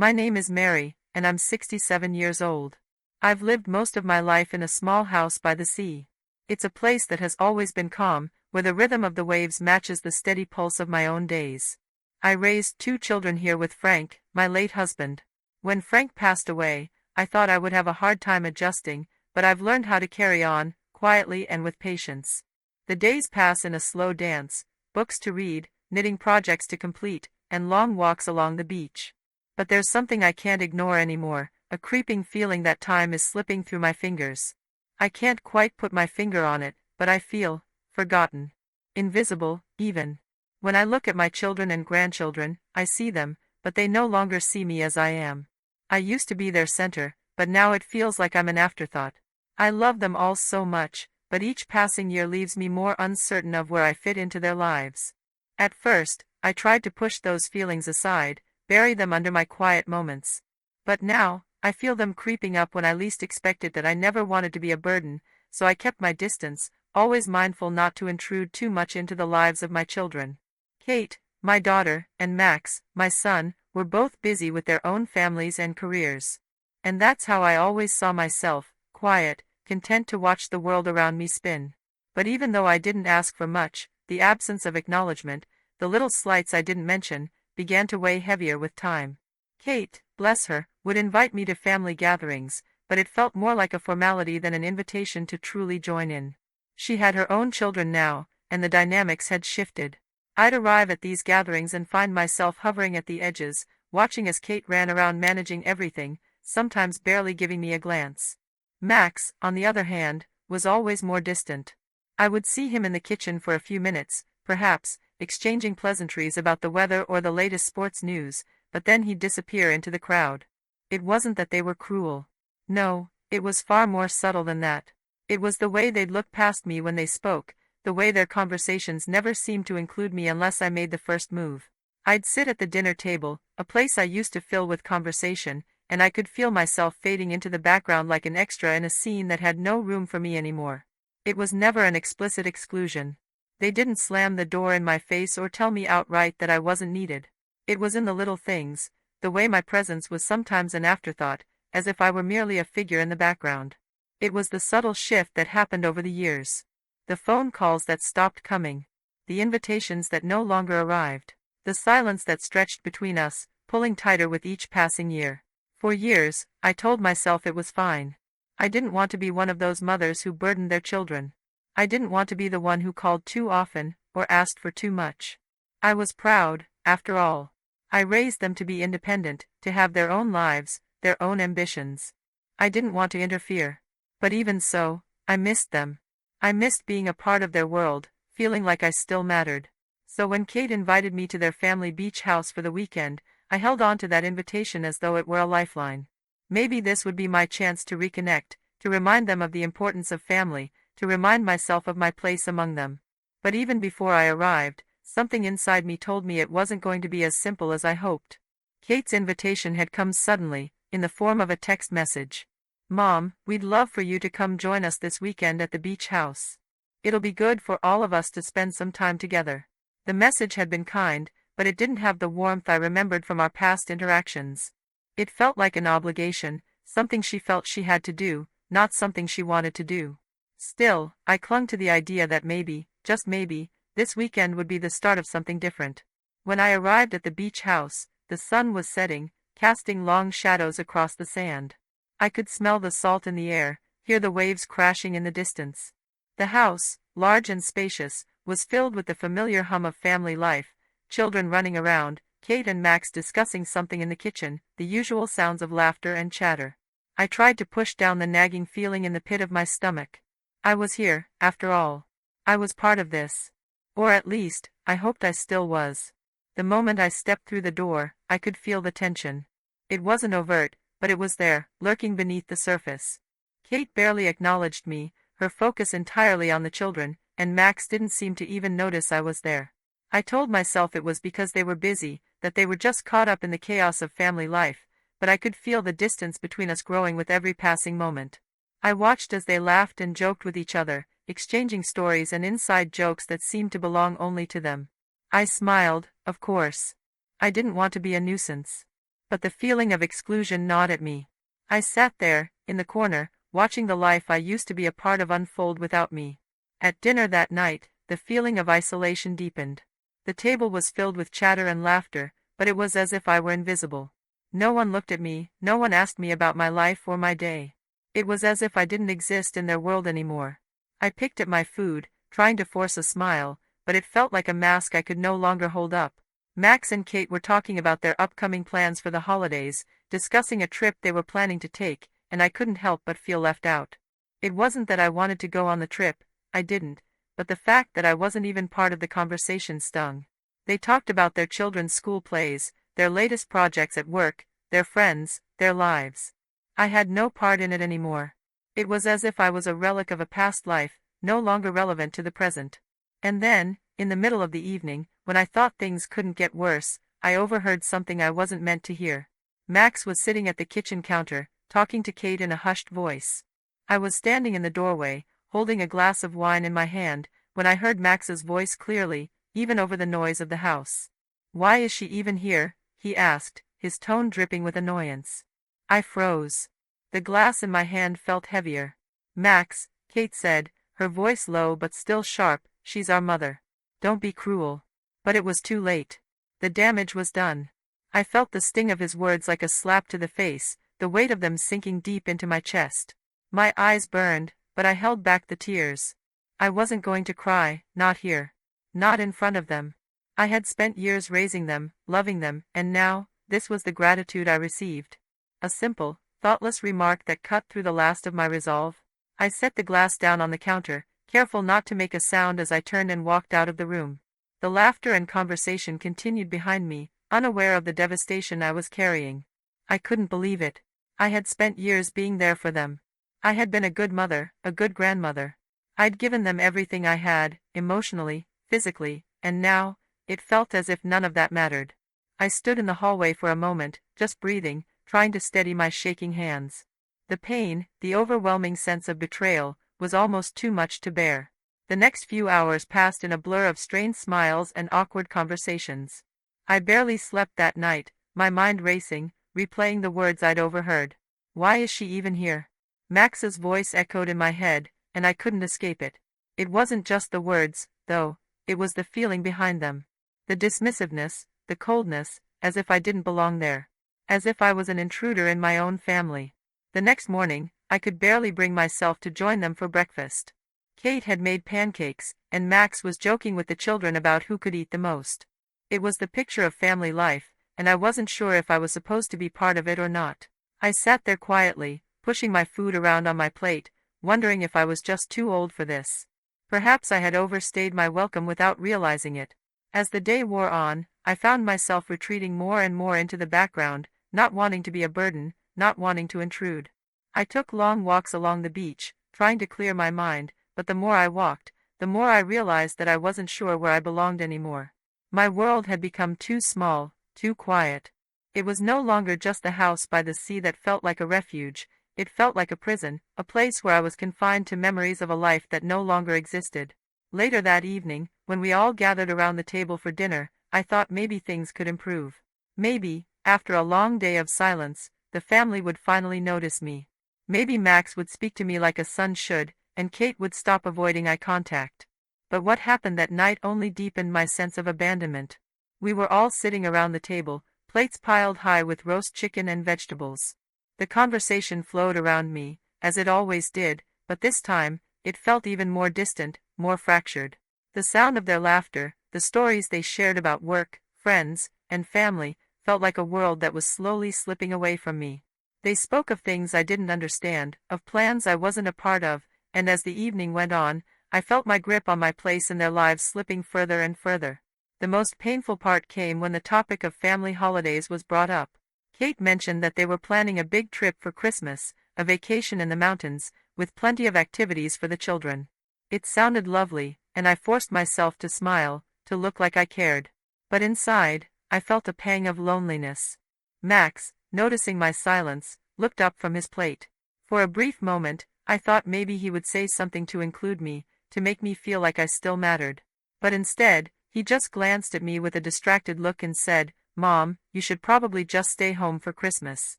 My name is Mary, and I'm 67 years old. I've lived most of my life in a small house by the sea. It's a place that has always been calm, where the rhythm of the waves matches the steady pulse of my own days. I raised 2 children here with Frank, my late husband. When Frank passed away, I thought I would have a hard time adjusting, but I've learned how to carry on, quietly and with patience. The days pass in a slow dance, books to read, knitting projects to complete, and long walks along the beach. But there's something I can't ignore anymore, a creeping feeling that time is slipping through my fingers. I can't quite put my finger on it, but I feel forgotten. Invisible, even. When I look at my children and grandchildren, I see them, but they no longer see me as I am. I used to be their center, but now it feels like I'm an afterthought. I love them all so much, but each passing year leaves me more uncertain of where I fit into their lives. At first, I tried to push those feelings aside, bury them under my quiet moments. But now, I feel them creeping up when I least expected. That I never wanted to be a burden, so I kept my distance, always mindful not to intrude too much into the lives of my children. Kate, my daughter, and Max, my son, were both busy with their own families and careers. And that's how I always saw myself, quiet, content to watch the world around me spin. But even though I didn't ask for much, the absence of acknowledgement, the little slights I didn't mention, began to weigh heavier with time. Kate, bless her, would invite me to family gatherings, but it felt more like a formality than an invitation to truly join in. She had her own children now, and the dynamics had shifted. I'd arrive at these gatherings and find myself hovering at the edges, watching as Kate ran around managing everything, sometimes barely giving me a glance. Max, on the other hand, was always more distant. I would see him in the kitchen for a few minutes, perhaps, exchanging pleasantries about the weather or the latest sports news, but then he'd disappear into the crowd. It wasn't that they were cruel. No, it was far more subtle than that. It was the way they'd look past me when they spoke, the way their conversations never seemed to include me unless I made the first move. I'd sit at the dinner table, a place I used to fill with conversation, and I could feel myself fading into the background like an extra in a scene that had no room for me anymore. It was never an explicit exclusion. They didn't slam the door in my face or tell me outright that I wasn't needed. It was in the little things, the way my presence was sometimes an afterthought, as if I were merely a figure in the background. It was the subtle shift that happened over the years. The phone calls that stopped coming. The invitations that no longer arrived. The silence that stretched between us, pulling tighter with each passing year. For years, I told myself it was fine. I didn't want to be one of those mothers who burdened their children. I didn't want to be the one who called too often, or asked for too much. I was proud, after all. I raised them to be independent, to have their own lives, their own ambitions. I didn't want to interfere. But even so, I missed them. I missed being a part of their world, feeling like I still mattered. So when Kate invited me to their family beach house for the weekend, I held on to that invitation as though it were a lifeline. Maybe this would be my chance to reconnect, to remind them of the importance of family, to remind myself of my place among them. But even before I arrived, something inside me told me it wasn't going to be as simple as I hoped. Kate's invitation had come suddenly, in the form of a text message. "Mom, we'd love for you to come join us this weekend at the beach house. It'll be good for all of us to spend some time together." The message had been kind, but it didn't have the warmth I remembered from our past interactions. It felt like an obligation, something she felt she had to do, not something she wanted to do. Still, I clung to the idea that maybe, just maybe, this weekend would be the start of something different. When I arrived at the beach house, the sun was setting, casting long shadows across the sand. I could smell the salt in the air, hear the waves crashing in the distance. The house, large and spacious, was filled with the familiar hum of family life, children running around, Kate and Max discussing something in the kitchen, the usual sounds of laughter and chatter. I tried to push down the nagging feeling in the pit of my stomach. I was here, after all. I was part of this. Or at least, I hoped I still was. The moment I stepped through the door, I could feel the tension. It wasn't overt, but it was there, lurking beneath the surface. Kate barely acknowledged me, her focus entirely on the children, and Max didn't seem to even notice I was there. I told myself it was because they were busy, that they were just caught up in the chaos of family life, but I could feel the distance between us growing with every passing moment. I watched as they laughed and joked with each other, exchanging stories and inside jokes that seemed to belong only to them. I smiled, of course. I didn't want to be a nuisance. but the feeling of exclusion gnawed at me. I sat there, in the corner, watching the life I used to be a part of unfold without me. At dinner that night, the feeling of isolation deepened. The table was filled with chatter and laughter, but it was as if I were invisible. No one looked at me, no one asked me about my life or my day. It was as if I didn't exist in their world anymore. I picked at my food, trying to force a smile, but it felt like a mask I could no longer hold up. Max and Kate were talking about their upcoming plans for the holidays, discussing a trip they were planning to take, and I couldn't help but feel left out. It wasn't that I wanted to go on the trip, I didn't, but the fact that I wasn't even part of the conversation stung. They talked about their children's school plays, their latest projects at work, their friends, their lives. I had no part in it anymore. It was as if I was a relic of a past life, no longer relevant to the present. And then, in the middle of the evening, when I thought things couldn't get worse, I overheard something I wasn't meant to hear. Max was sitting at the kitchen counter, talking to Kate in a hushed voice. I was standing in the doorway, holding a glass of wine in my hand, when I heard Max's voice clearly, even over the noise of the house. "Why is she even here?" he asked, his tone dripping with annoyance. I froze. The glass in my hand felt heavier. "Max," Kate said, her voice low but still sharp, "she's our mother. Don't be cruel." But it was too late. The damage was done. I felt the sting of his words like a slap to the face, the weight of them sinking deep into my chest. My eyes burned, but I held back the tears. I wasn't going to cry, not here. Not in front of them. I had spent years raising them, loving them, and now, this was the gratitude I received. A simple, thoughtless remark that cut through the last of my resolve. I set the glass down on the counter, careful not to make a sound as I turned and walked out of the room. The laughter and conversation continued behind me, unaware of the devastation I was carrying. I couldn't believe it. I had spent years being there for them. I had been a good mother, a good grandmother. I'd given them everything I had, emotionally, physically, and now, it felt as if none of that mattered. I stood in the hallway for a moment, just breathing, trying to steady my shaking hands. The pain, the overwhelming sense of betrayal, was almost too much to bear. The next few hours passed in a blur of strained smiles and awkward conversations. I barely slept that night, my mind racing, replaying the words I'd overheard. "Why is she even here?" Max's voice echoed in my head, and I couldn't escape it. It wasn't just the words, though, it was the feeling behind them. The dismissiveness, the coldness, as if I didn't belong there. As if I was an intruder in my own family. The next morning, I could barely bring myself to join them for breakfast. Kate had made pancakes, and Max was joking with the children about who could eat the most. It was the picture of family life, and I wasn't sure if I was supposed to be part of it or not. I sat there quietly, pushing my food around on my plate, wondering if I was just too old for this. Perhaps I had overstayed my welcome without realizing it. As the day wore on, I found myself retreating more and more into the background, not wanting to be a burden, not wanting to intrude. I took long walks along the beach, trying to clear my mind, but the more I walked, the more I realized that I wasn't sure where I belonged anymore. My world had become too small, too quiet. It was no longer just the house by the sea that felt like a refuge, it felt like a prison, a place where I was confined to memories of a life that no longer existed. Later that evening, when we all gathered around the table for dinner, I thought maybe things could improve. Maybe, after a long day of silence, the family would finally notice me. Maybe Max would speak to me like a son should, and Kate would stop avoiding eye contact. But what happened that night only deepened my sense of abandonment. We were all sitting around the table, plates piled high with roast chicken and vegetables. The conversation flowed around me, as it always did, but this time, it felt even more distant, more fractured. The sound of their laughter, the stories they shared about work, friends, and family, felt like a world that was slowly slipping away from me. They spoke of things I didn't understand, of plans I wasn't a part of, and as the evening went on, I felt my grip on my place in their lives slipping further and further. The most painful part came when the topic of family holidays was brought up. Kate mentioned that they were planning a big trip for Christmas, a vacation in the mountains, with plenty of activities for the children. It sounded lovely, and I forced myself to smile, to look like I cared. But inside, I felt a pang of loneliness. Max, noticing my silence, looked up from his plate. For a brief moment, I thought maybe he would say something to include me, to make me feel like I still mattered. But instead, he just glanced at me with a distracted look and said, "Mom, you should probably just stay home for Christmas.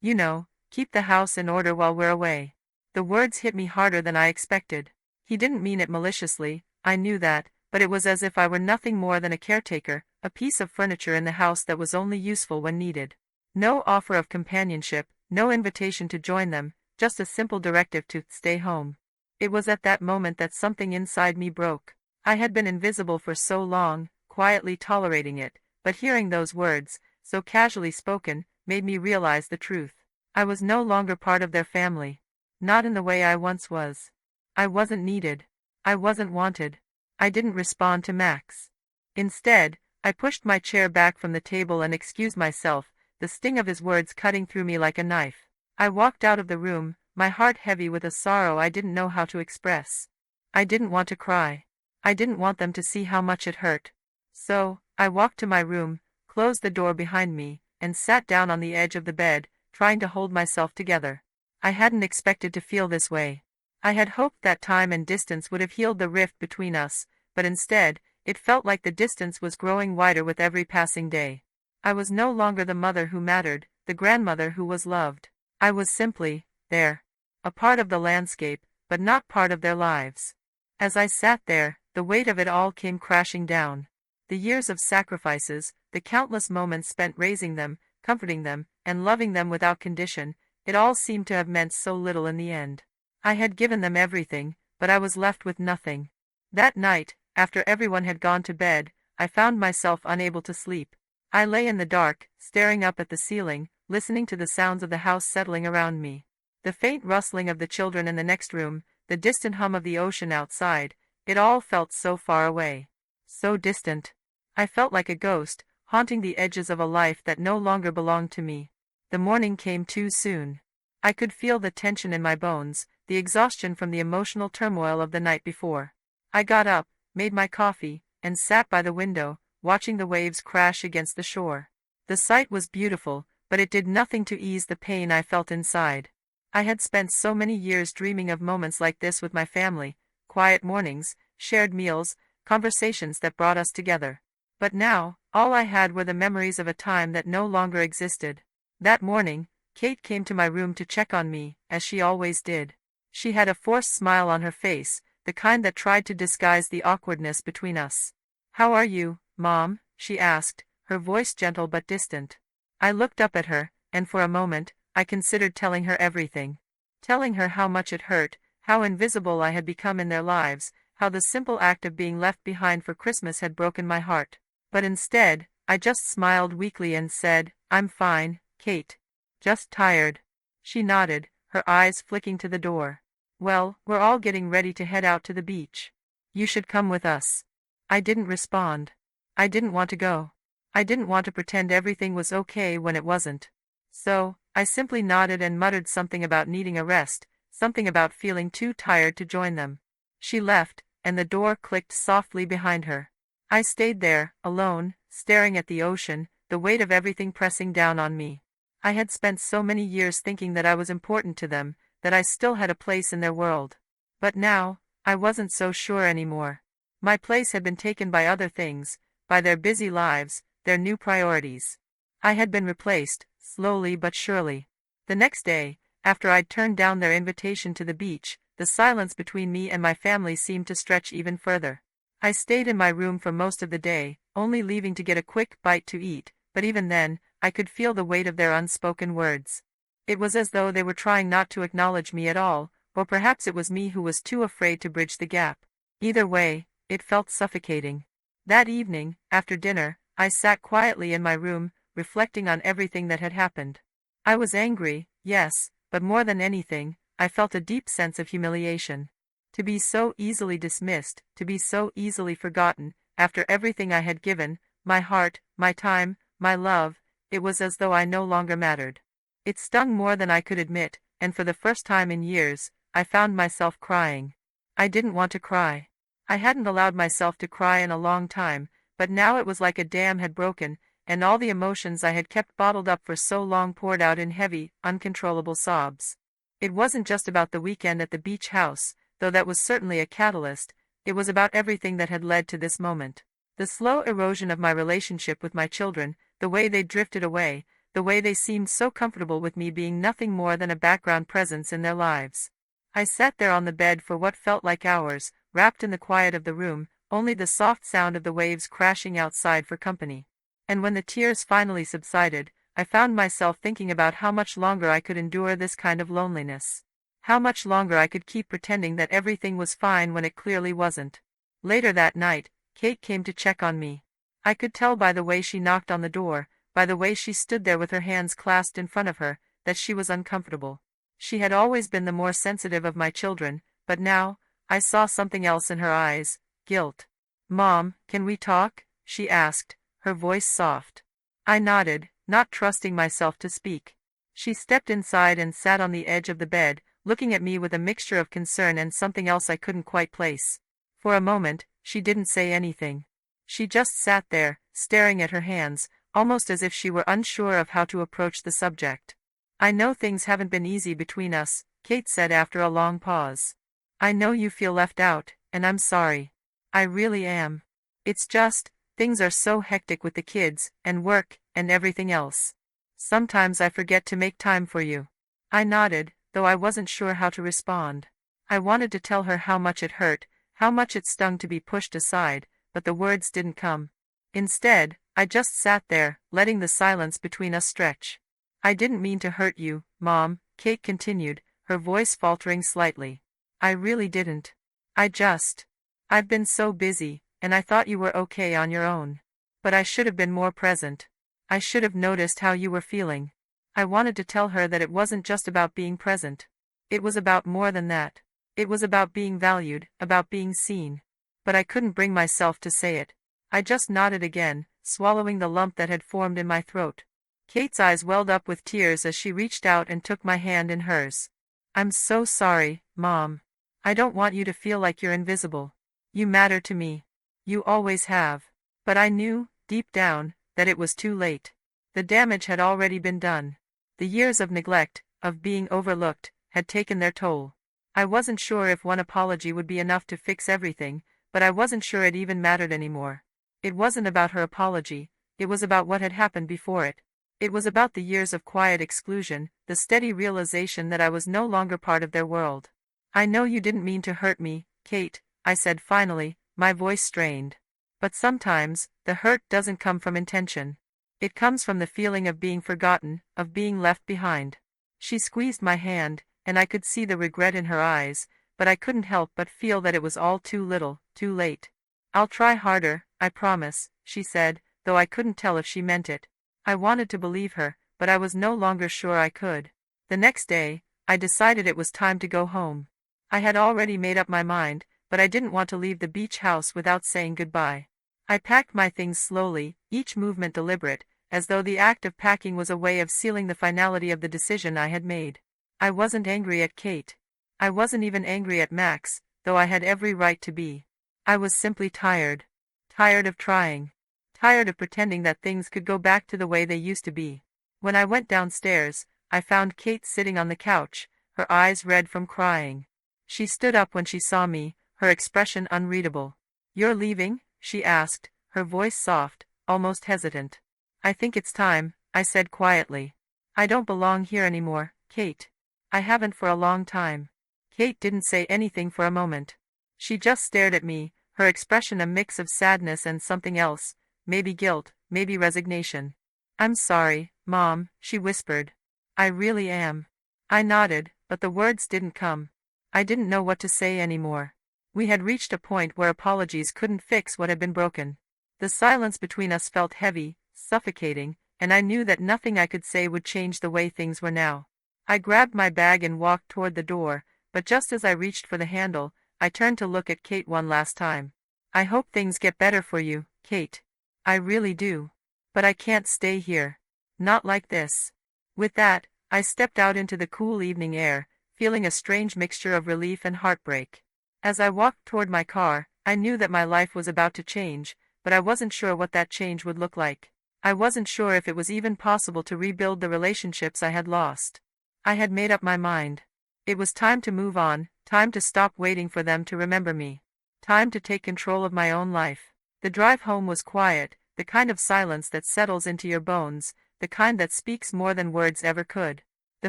You know, keep the house in order while we're away." The words hit me harder than I expected. He didn't mean it maliciously, I knew that, but it was as if I were nothing more than a caretaker, a piece of furniture in the house that was only useful when needed. No offer of companionship, no invitation to join them, just a simple directive to stay home. It was at that moment that something inside me broke. I had been invisible for so long, quietly tolerating it, but hearing those words, so casually spoken, made me realize the truth. I was no longer part of their family. Not in the way I once was. I wasn't needed. I wasn't wanted. I didn't respond to Max. Instead, I pushed my chair back from the table and excused myself, the sting of his words cutting through me like a knife. I walked out of the room, my heart heavy with a sorrow I didn't know how to express. I didn't want to cry. I didn't want them to see how much it hurt. So, I walked to my room, closed the door behind me, and sat down on the edge of the bed, trying to hold myself together. I hadn't expected to feel this way. I had hoped that time and distance would have healed the rift between us, but instead, it felt like the distance was growing wider with every passing day. I was no longer the mother who mattered, the grandmother who was loved. I was simply there. A part of the landscape, but not part of their lives. As I sat there, the weight of it all came crashing down. The years of sacrifices, the countless moments spent raising them, comforting them, and loving them without condition, it all seemed to have meant so little in the end. I had given them everything, but I was left with nothing. That night, after everyone had gone to bed, I found myself unable to sleep. I lay in the dark, staring up at the ceiling, listening to the sounds of the house settling around me. The faint rustling of the children in the next room, the distant hum of the ocean outside, it all felt so far away. So distant. I felt like a ghost, haunting the edges of a life that no longer belonged to me. The morning came too soon. I could feel the tension in my bones, the exhaustion from the emotional turmoil of the night before. I got up, made my coffee, and sat by the window, watching the waves crash against the shore. The sight was beautiful, but it did nothing to ease the pain I felt inside. I had spent so many years dreaming of moments like this with my family, quiet mornings, shared meals, conversations that brought us together. But now, all I had were the memories of a time that no longer existed. That morning, Kate came to my room to check on me, as she always did. She had a forced smile on her face, the kind that tried to disguise the awkwardness between us. "How are you, Mom?" she asked, her voice gentle but distant. I looked up at her, and for a moment, I considered telling her everything. Telling her how much it hurt, how invisible I had become in their lives, how the simple act of being left behind for Christmas had broken my heart. But instead, I just smiled weakly and said, "I'm fine, Kate. Just tired." She nodded, her eyes flicking to the door. "Well, we're all getting ready to head out to the beach. You should come with us." I didn't respond. I didn't want to go. I didn't want to pretend everything was okay when it wasn't. So, I simply nodded and muttered something about needing a rest, something about feeling too tired to join them. She left, and the door clicked softly behind her. I stayed there, alone, staring at the ocean, the weight of everything pressing down on me. I had spent so many years thinking that I was important to them, that I still had a place in their world. But now, I wasn't so sure anymore. My place had been taken by other things, by their busy lives, their new priorities. I had been replaced, slowly but surely. The next day, after I'd turned down their invitation to the beach, the silence between me and my family seemed to stretch even further. I stayed in my room for most of the day, only leaving to get a quick bite to eat, but even then, I could feel the weight of their unspoken words. It was as though they were trying not to acknowledge me at all, or perhaps it was me who was too afraid to bridge the gap. Either way, it felt suffocating. That evening, after dinner, I sat quietly in my room, reflecting on everything that had happened. I was angry, yes, but more than anything, I felt a deep sense of humiliation. To be so easily dismissed, to be so easily forgotten, after everything I had given, my heart, my time, my love, it was as though I no longer mattered. It stung more than I could admit, and for the first time in years, I found myself crying. I didn't want to cry. I hadn't allowed myself to cry in a long time, but now it was like a dam had broken, and all the emotions I had kept bottled up for so long poured out in heavy, uncontrollable sobs. It wasn't just about the weekend at the beach house, though that was certainly a catalyst, it was about everything that had led to this moment. The slow erosion of my relationship with my children, the way they drifted away, the way they seemed so comfortable with me being nothing more than a background presence in their lives. I sat there on the bed for what felt like hours, wrapped in the quiet of the room, only the soft sound of the waves crashing outside for company. And when the tears finally subsided, I found myself thinking about how much longer I could endure this kind of loneliness. How much longer I could keep pretending that everything was fine when it clearly wasn't. Later that night, Kate came to check on me. I could tell by the way she knocked on the door, by the way she stood there with her hands clasped in front of her, that she was uncomfortable. She had always been the more sensitive of my children, but now, I saw something else in her eyes: guilt. "Mom, can we talk?" she asked, her voice soft. I nodded, not trusting myself to speak. She stepped inside and sat on the edge of the bed, looking at me with a mixture of concern and something else I couldn't quite place. For a moment, she didn't say anything. She just sat there, staring at her hands, almost as if she were unsure of how to approach the subject. "I know things haven't been easy between us," Kate said after a long pause. "I know you feel left out, and I'm sorry. I really am. It's just, things are so hectic with the kids, and work, and everything else. Sometimes I forget to make time for you." I nodded, though I wasn't sure how to respond. I wanted to tell her how much it hurt, how much it stung to be pushed aside, but the words didn't come. Instead, I just sat there, letting the silence between us stretch. "I didn't mean to hurt you, Mom," Kate continued, her voice faltering slightly. "I really didn't. I've been so busy, and I thought you were okay on your own. But I should have been more present. I should have noticed how you were feeling." I wanted to tell her that it wasn't just about being present. It was about more than that. It was about being valued, about being seen. But I couldn't bring myself to say it. I just nodded again, swallowing the lump that had formed in my throat. Kate's eyes welled up with tears as she reached out and took my hand in hers. "I'm so sorry, Mom. I don't want you to feel like you're invisible. You matter to me. You always have." But I knew, deep down, that it was too late. The damage had already been done. The years of neglect, of being overlooked, had taken their toll. I wasn't sure if one apology would be enough to fix everything, but I wasn't sure it even mattered anymore. It wasn't about her apology, it was about what had happened before it. It was about the years of quiet exclusion, the steady realization that I was no longer part of their world. "I know you didn't mean to hurt me, Kate," I said finally, my voice strained. "But sometimes, the hurt doesn't come from intention. It comes from the feeling of being forgotten, of being left behind." She squeezed my hand, and I could see the regret in her eyes, but I couldn't help but feel that it was all too little, too late. "I'll try harder, I promise," she said, though I couldn't tell if she meant it. I wanted to believe her, but I was no longer sure I could. The next day, I decided it was time to go home. I had already made up my mind, but I didn't want to leave the beach house without saying goodbye. I packed my things slowly, each movement deliberate, as though the act of packing was a way of sealing the finality of the decision I had made. I wasn't angry at Kate. I wasn't even angry at Max, though I had every right to be. I was simply tired. Tired of trying. Tired of pretending that things could go back to the way they used to be. When I went downstairs, I found Kate sitting on the couch, her eyes red from crying. She stood up when she saw me, her expression unreadable. "You're leaving?" she asked, her voice soft, almost hesitant. "I think it's time," I said quietly. "I don't belong here anymore, Kate. I haven't for a long time." Kate didn't say anything for a moment. She just stared at me, her expression a mix of sadness and something else, maybe guilt, maybe resignation. "I'm sorry, Mom," she whispered. "I really am." I nodded, but the words didn't come. I didn't know what to say anymore. We had reached a point where apologies couldn't fix what had been broken. The silence between us felt heavy, suffocating, and I knew that nothing I could say would change the way things were now. I grabbed my bag and walked toward the door, but just as I reached for the handle, I turned to look at Kate one last time. "I hope things get better for you, Kate. I really do. But I can't stay here. Not like this." With that, I stepped out into the cool evening air, feeling a strange mixture of relief and heartbreak. As I walked toward my car, I knew that my life was about to change, but I wasn't sure what that change would look like. I wasn't sure if it was even possible to rebuild the relationships I had lost. I had made up my mind. It was time to move on, time to stop waiting for them to remember me. Time to take control of my own life. The drive home was quiet, the kind of silence that settles into your bones, the kind that speaks more than words ever could. The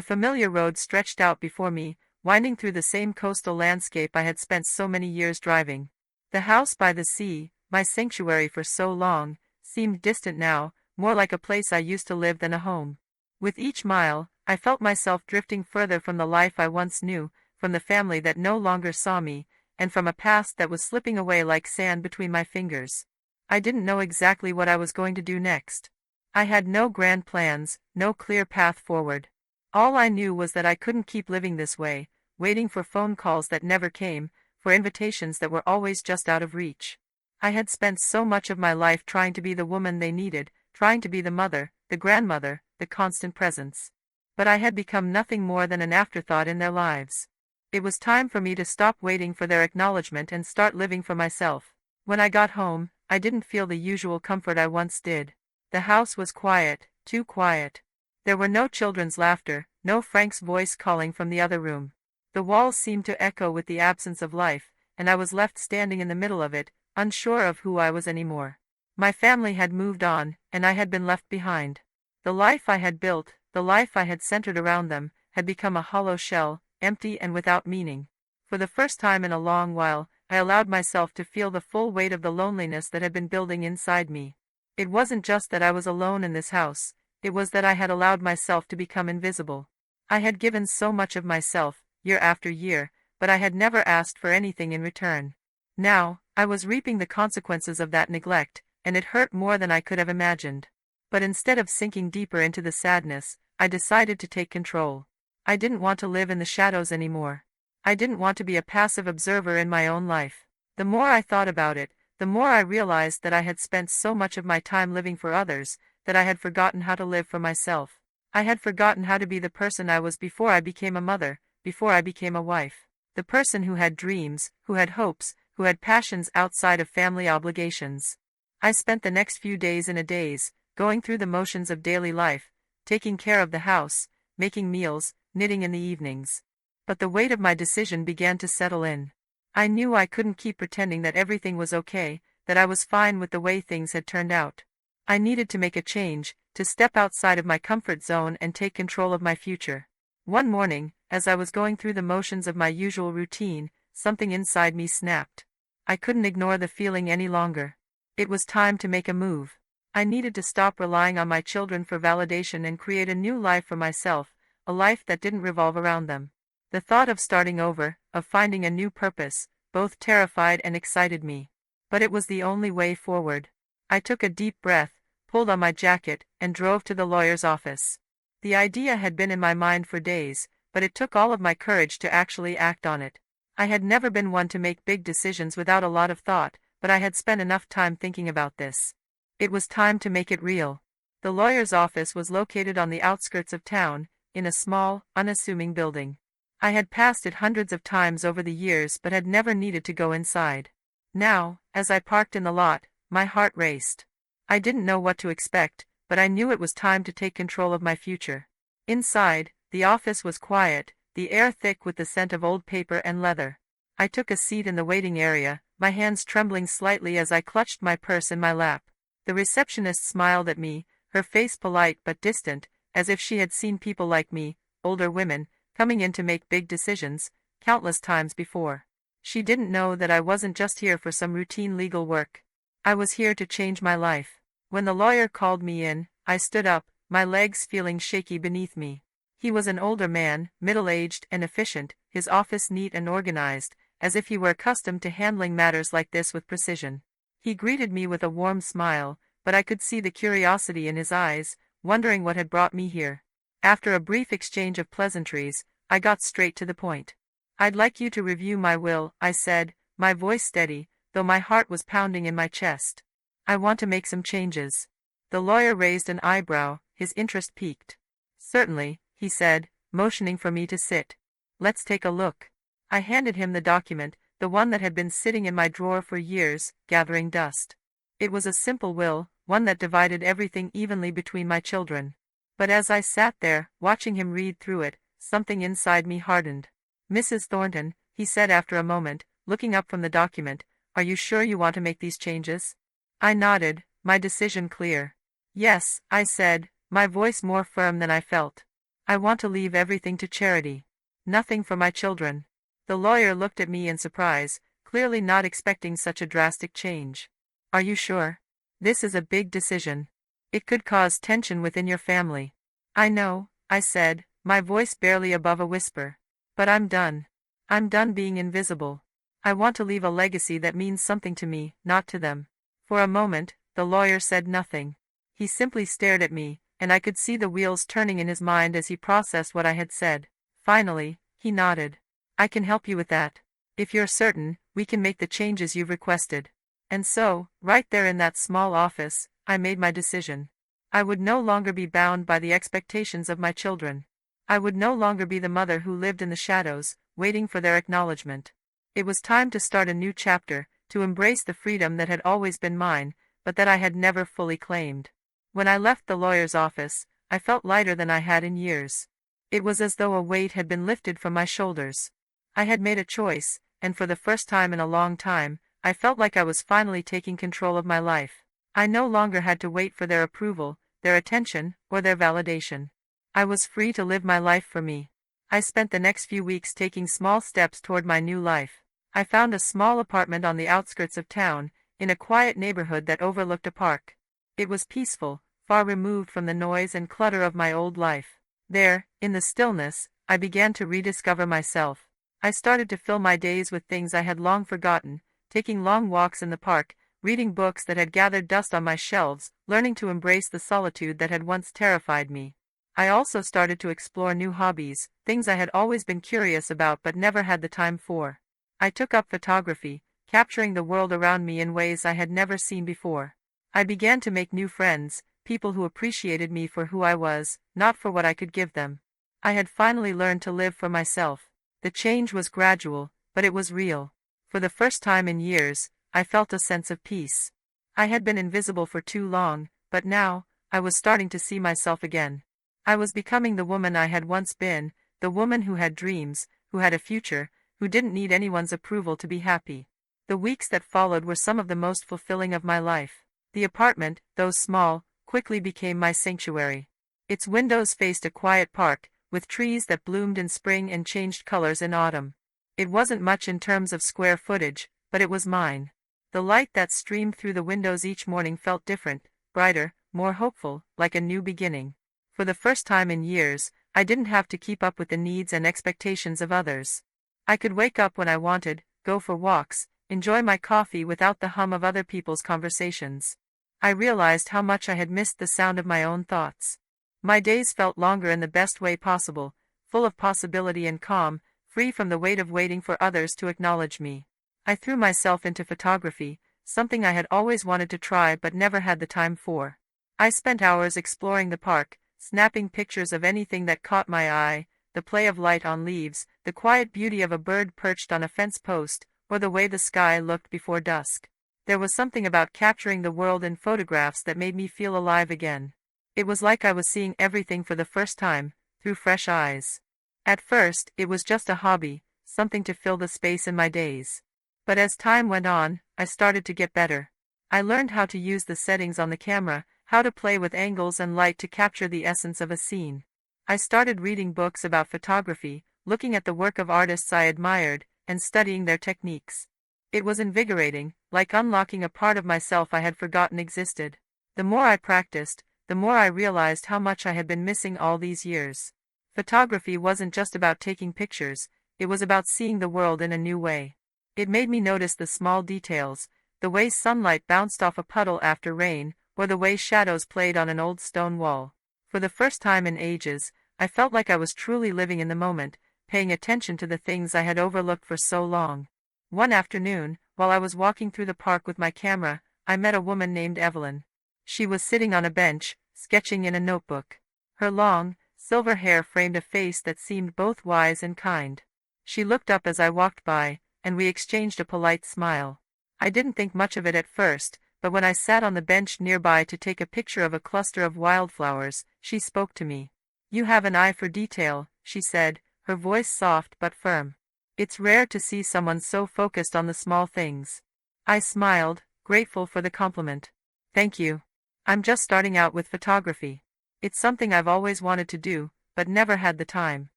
familiar road stretched out before me, winding through the same coastal landscape I had spent so many years driving. The house by the sea, my sanctuary for so long, seemed distant now, more like a place I used to live than a home. With each mile, I felt myself drifting further from the life I once knew, from the family that no longer saw me, and from a past that was slipping away like sand between my fingers. I didn't know exactly what I was going to do next. I had no grand plans, no clear path forward. All I knew was that I couldn't keep living this way, waiting for phone calls that never came, for invitations that were always just out of reach. I had spent so much of my life trying to be the woman they needed, trying to be the mother, the grandmother, the constant presence. But I had become nothing more than an afterthought in their lives. It was time for me to stop waiting for their acknowledgement and start living for myself. When I got home, I didn't feel the usual comfort I once did. The house was quiet, too quiet. There were no children's laughter, no Frank's voice calling from the other room. The walls seemed to echo with the absence of life, and I was left standing in the middle of it, unsure of who I was anymore. My family had moved on, and I had been left behind. The life I had built, the life I had centered around them, had become a hollow shell, empty and without meaning. For the first time in a long while, I allowed myself to feel the full weight of the loneliness that had been building inside me. It wasn't just that I was alone in this house, it was that I had allowed myself to become invisible. I had given so much of myself, year after year, but I had never asked for anything in return. Now, I was reaping the consequences of that neglect, and it hurt more than I could have imagined. But instead of sinking deeper into the sadness, I decided to take control. I didn't want to live in the shadows anymore. I didn't want to be a passive observer in my own life. The more I thought about it, the more I realized that I had spent so much of my time living for others, that I had forgotten how to live for myself. I had forgotten how to be the person I was before I became a mother, before I became a wife. The person who had dreams, who had hopes, who had passions outside of family obligations. I spent the next few days in a daze, going through the motions of daily life, taking care of the house, making meals, knitting in the evenings. But the weight of my decision began to settle in. I knew I couldn't keep pretending that everything was okay, that I was fine with the way things had turned out. I needed to make a change, to step outside of my comfort zone and take control of my future. One morning, as I was going through the motions of my usual routine, something inside me snapped. I couldn't ignore the feeling any longer. It was time to make a move. I needed to stop relying on my children for validation and create a new life for myself, a life that didn't revolve around them. The thought of starting over, of finding a new purpose, both terrified and excited me. But it was the only way forward. I took a deep breath, pulled on my jacket, and drove to the lawyer's office. The idea had been in my mind for days, but it took all of my courage to actually act on it. I had never been one to make big decisions without a lot of thought, but I had spent enough time thinking about this. It was time to make it real. The lawyer's office was located on the outskirts of town, in a small, unassuming building. I had passed it hundreds of times over the years but had never needed to go inside. Now, as I parked in the lot, my heart raced. I didn't know what to expect, but I knew it was time to take control of my future. Inside, the office was quiet, the air thick with the scent of old paper and leather. I took a seat in the waiting area, my hands trembling slightly as I clutched my purse in my lap. The receptionist smiled at me, her face polite but distant, as if she had seen people like me, older women, coming in to make big decisions, countless times before. She didn't know that I wasn't just here for some routine legal work. I was here to change my life. When the lawyer called me in, I stood up, my legs feeling shaky beneath me. He was an older man, middle-aged and efficient, his office neat and organized, as if he were accustomed to handling matters like this with precision. He greeted me with a warm smile, but I could see the curiosity in his eyes, wondering what had brought me here. After a brief exchange of pleasantries, I got straight to the point. "I'd like you to review my will," I said, my voice steady, though my heart was pounding in my chest. "I want to make some changes." The lawyer raised an eyebrow, his interest piqued. "Certainly," he said, motioning for me to sit. "Let's take a look." I handed him the document, the one that had been sitting in my drawer for years, gathering dust. It was a simple will, one that divided everything evenly between my children. But as I sat there, watching him read through it, something inside me hardened. "Mrs. Thornton," he said after a moment, looking up from the document, "are you sure you want to make these changes?" I nodded, my decision clear. Yes, I said, my voice more firm than I felt. I want to leave everything to charity. Nothing for my children. The lawyer looked at me in surprise, clearly not expecting such a drastic change. Are you sure? This is a big decision. It could cause tension within your family. I know, I said, my voice barely above a whisper. But I'm done. I'm done being invisible. I want to leave a legacy that means something to me, not to them. For a moment, the lawyer said nothing. He simply stared at me, and I could see the wheels turning in his mind as he processed what I had said. Finally, he nodded. I can help you with that. If you're certain, we can make the changes you've requested. And so, right there in that small office, I made my decision. I would no longer be bound by the expectations of my children. I would no longer be the mother who lived in the shadows, waiting for their acknowledgement. It was time to start a new chapter, to embrace the freedom that had always been mine, but that I had never fully claimed. When I left the lawyer's office, I felt lighter than I had in years. It was as though a weight had been lifted from my shoulders. I had made a choice, and for the first time in a long time, I felt like I was finally taking control of my life. I no longer had to wait for their approval, their attention, or their validation. I was free to live my life for me. I spent the next few weeks taking small steps toward my new life. I found a small apartment on the outskirts of town, in a quiet neighborhood that overlooked a park. It was peaceful, far removed from the noise and clutter of my old life. There, in the stillness, I began to rediscover myself. I started to fill my days with things I had long forgotten, taking long walks in the park, reading books that had gathered dust on my shelves, learning to embrace the solitude that had once terrified me. I also started to explore new hobbies, things I had always been curious about but never had the time for. I took up photography, capturing the world around me in ways I had never seen before. I began to make new friends, people who appreciated me for who I was, not for what I could give them. I had finally learned to live for myself. The change was gradual, but it was real. For the first time in years, I felt a sense of peace. I had been invisible for too long, but now, I was starting to see myself again. I was becoming the woman I had once been, the woman who had dreams, who had a future, who didn't need anyone's approval to be happy. The weeks that followed were some of the most fulfilling of my life. The apartment, though small, quickly became my sanctuary. Its windows faced a quiet park, with trees that bloomed in spring and changed colors in autumn. It wasn't much in terms of square footage, but it was mine. The light that streamed through the windows each morning felt different, brighter, more hopeful, like a new beginning. For the first time in years, I didn't have to keep up with the needs and expectations of others. I could wake up when I wanted, go for walks, enjoy my coffee without the hum of other people's conversations. I realized how much I had missed the sound of my own thoughts. My days felt longer in the best way possible, full of possibility and calm, free from the weight of waiting for others to acknowledge me. I threw myself into photography, something I had always wanted to try but never had the time for. I spent hours exploring the park, snapping pictures of anything that caught my eye, the play of light on leaves, the quiet beauty of a bird perched on a fence post, or the way the sky looked before dusk. There was something about capturing the world in photographs that made me feel alive again. It was like I was seeing everything for the first time, through fresh eyes. At first, it was just a hobby, something to fill the space in my days. But as time went on, I started to get better. I learned how to use the settings on the camera, how to play with angles and light to capture the essence of a scene. I started reading books about photography, looking at the work of artists I admired, and studying their techniques. It was invigorating, like unlocking a part of myself I had forgotten existed. The more I practiced, the more I realized how much I had been missing all these years. Photography wasn't just about taking pictures, it was about seeing the world in a new way. It made me notice the small details, the way sunlight bounced off a puddle after rain, or the way shadows played on an old stone wall. For the first time in ages, I felt like I was truly living in the moment, paying attention to the things I had overlooked for so long. One afternoon, while I was walking through the park with my camera, I met a woman named Evelyn. She was sitting on a bench, sketching in a notebook. Her long, silver hair framed a face that seemed both wise and kind. She looked up as I walked by, and we exchanged a polite smile. I didn't think much of it at first, but when I sat on the bench nearby to take a picture of a cluster of wildflowers, she spoke to me. "You have an eye for detail," she said, her voice soft but firm. "It's rare to see someone so focused on the small things." I smiled, grateful for the compliment. Thank you. I'm just starting out with photography. It's something I've always wanted to do, but never had the time.